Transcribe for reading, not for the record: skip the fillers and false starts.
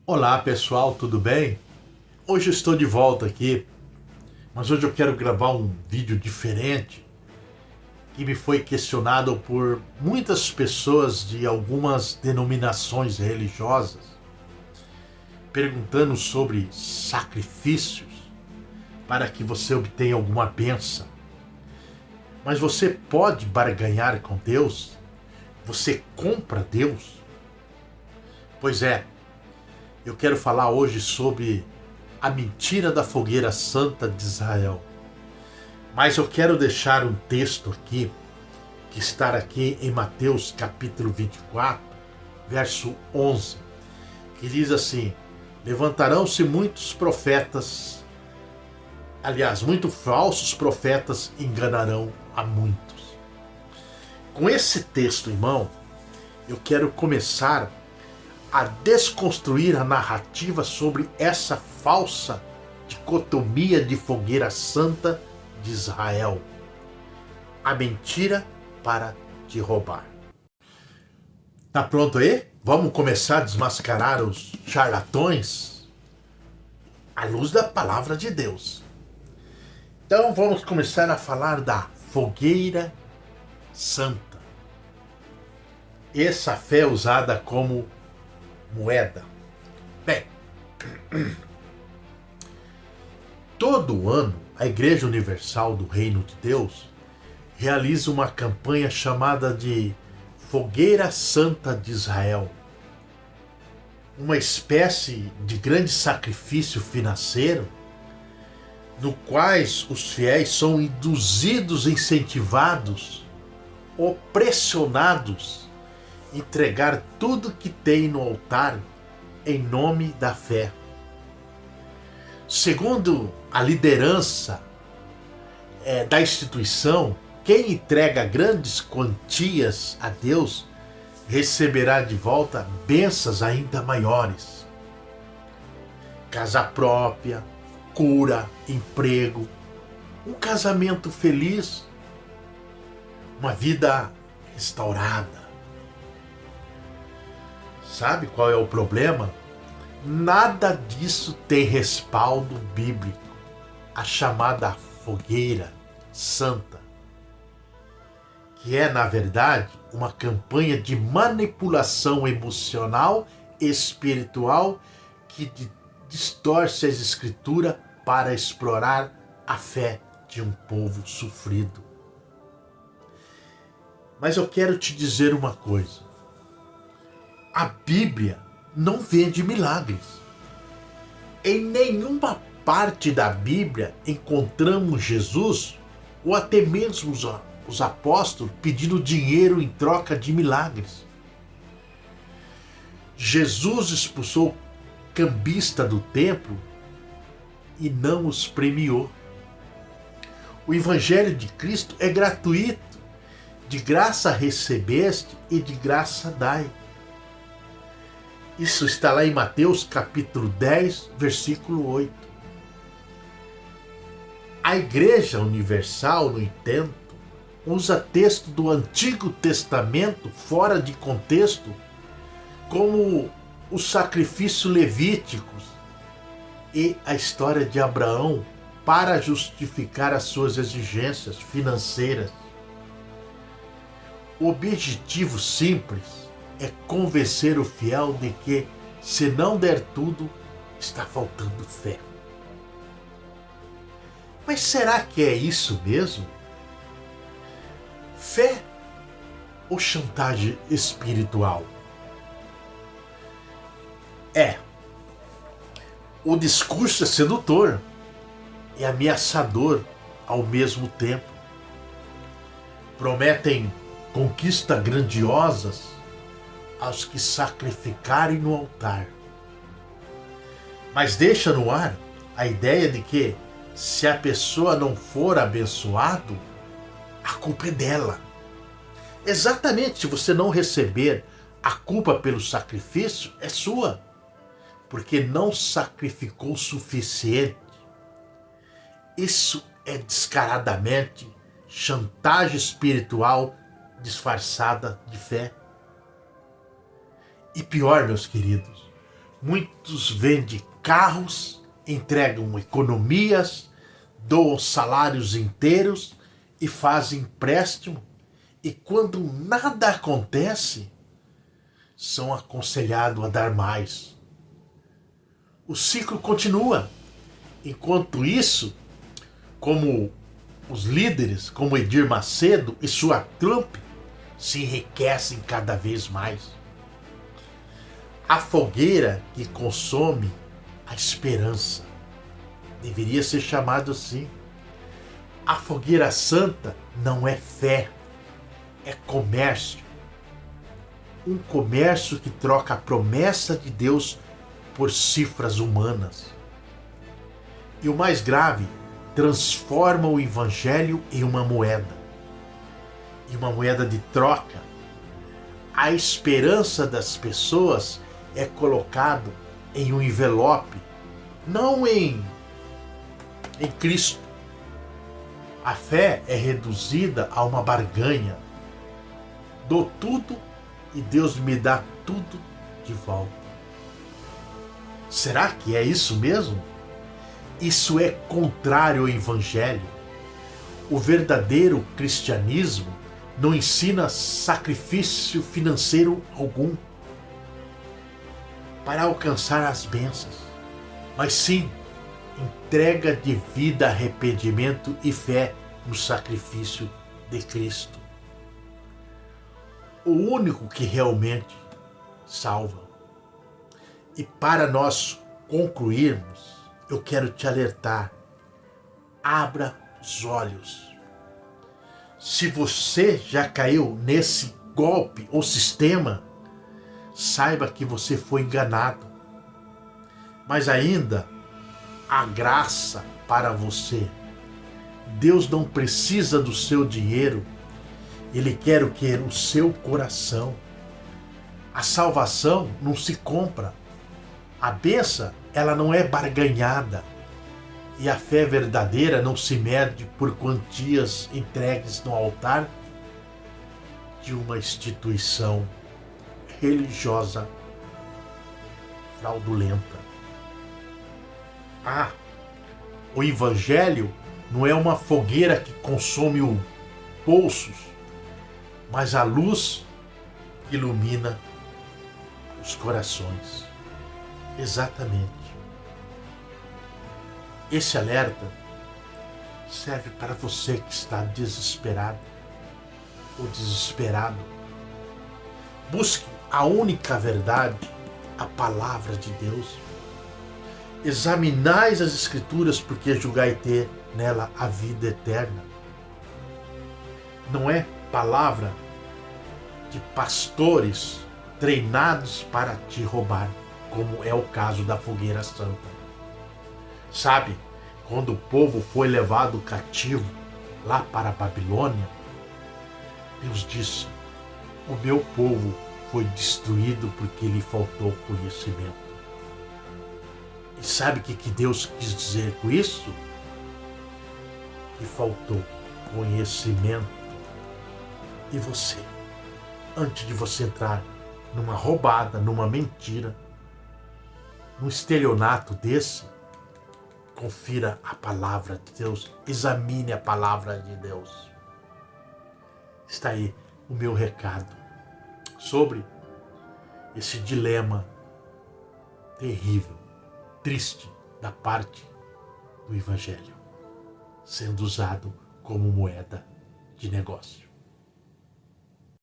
Olá pessoal, tudo bem? Hoje eu estou de volta aqui, mas hoje eu quero gravar um vídeo diferente que me foi questionado por muitas pessoas de algumas denominações religiosas, perguntando sobre sacrifícios para que você obtenha alguma bênção. Mas você pode barganhar com Deus? Você compra Deus? Pois é, eu quero falar hoje sobre a mentira da fogueira santa de Israel. Mas eu quero deixar um texto aqui, que está aqui em Mateus capítulo 24, verso 11, que diz assim: levantarão-se muitos profetas, aliás, muitos falsos profetas enganarão a muitos. Com esse texto em mão, eu quero começar a desconstruir a narrativa sobre essa falsa dicotomia de fogueira santa de Israel. A mentira para te roubar. Tá pronto aí? Vamos começar a desmascarar os charlatões à luz da palavra de Deus. Então vamos começar a falar da fogueira santa. Essa fé é usada como moeda. Bem, todo ano a Igreja Universal do Reino de Deus realiza uma campanha chamada de Fogueira Santa de Israel, uma espécie de grande sacrifício financeiro no quais os fiéis são induzidos, incentivados ou pressionados a entregar tudo que tem no altar em nome da fé. Segundo a liderança da instituição, quem entrega grandes quantias a Deus receberá de volta bênçãos ainda maiores. Casa própria, cura, emprego, um casamento feliz, uma vida restaurada. Sabe qual é o problema? Nada disso tem respaldo bíblico. A chamada fogueira santa, que é, na verdade, uma campanha de manipulação emocional e espiritual que distorce as escrituras para explorar a fé de um povo sofrido. Mas eu quero te dizer uma coisa. A Bíblia não vende milagres. Em nenhuma parte da Bíblia encontramos Jesus ou até mesmo os apóstolos pedindo dinheiro em troca de milagres. Jesus expulsou o cambista do templo e não os premiou. O Evangelho de Cristo é gratuito. De graça recebeste e de graça dai. Isso está lá em Mateus capítulo 10, versículo 8. A Igreja Universal, no entanto, usa texto do Antigo Testamento fora de contexto, como os sacrifícios levíticos e a história de Abraão, para justificar as suas exigências financeiras. O objetivo simples é convencer o fiel de que, se não der tudo, está faltando fé. Mas será que é isso mesmo? Fé ou chantagem espiritual? O discurso é sedutor e ameaçador ao mesmo tempo. Prometem conquistas grandiosas aos que sacrificarem no altar. Mas deixa no ar a ideia de que, se a pessoa não for abençoado, a culpa é dela. Exatamente, se você não receber, a culpa pelo sacrifício é sua, porque não sacrificou o suficiente. Isso é descaradamente chantagem espiritual disfarçada de fé. E pior, meus queridos, Muitos vendem carros, entregam economias, doam salários inteiros e fazem empréstimo. E quando nada acontece, são aconselhados a dar mais. O ciclo continua. Enquanto isso, como os líderes, como Edir Macedo e sua trupe, se enriquecem cada vez mais. A fogueira que consome a esperança deveria ser chamado assim. A fogueira santa não é fé, é comércio. Um comércio que troca a promessa de Deus por cifras humanas. E o mais grave, transforma o evangelho em uma moeda. Em uma moeda de troca. A esperança das pessoas é colocado em um envelope, não em Cristo. A fé é reduzida a uma barganha. Dou tudo e Deus me dá tudo de volta. Será que é isso mesmo? Isso é contrário ao Evangelho. O verdadeiro cristianismo não ensina sacrifício financeiro algum para alcançar as bênçãos, mas sim entrega de vida, arrependimento e fé no sacrifício de Cristo. O único que realmente salva. E para nós concluirmos, eu quero te alertar. Abra os olhos. Se você já caiu nesse golpe ou sistema, saiba que você foi enganado. Mas ainda há graça para você. Deus não precisa do seu dinheiro. Ele quer o que? O seu coração. A salvação não se compra. A bênção, ela não é barganhada. E a fé verdadeira não se mede por quantias entregues no altar de uma instituição religiosa fraudulenta. O evangelho não é uma fogueira que consome os bolsos, mas a luz que ilumina os corações. Exatamente. Esse alerta serve para você que está desesperado ou desesperado. Busque a única verdade, a palavra de Deus. Examinais as Escrituras, porque julgai ter nela a vida eterna. Não é palavra de pastores treinados para te roubar, como é o caso da fogueira santa. Sabe, quando o povo foi levado cativo lá para a Babilônia, Deus disse: o meu povo foi destruído porque lhe faltou conhecimento. E sabe o que Deus quis dizer com isso? Que faltou conhecimento. E você, antes de você entrar numa roubada, numa mentira, num estelionato desse, confira a palavra de Deus, examine a palavra de Deus. Está aí o meu recado sobre esse dilema terrível, triste da parte do Evangelho, sendo usado como moeda de negócio.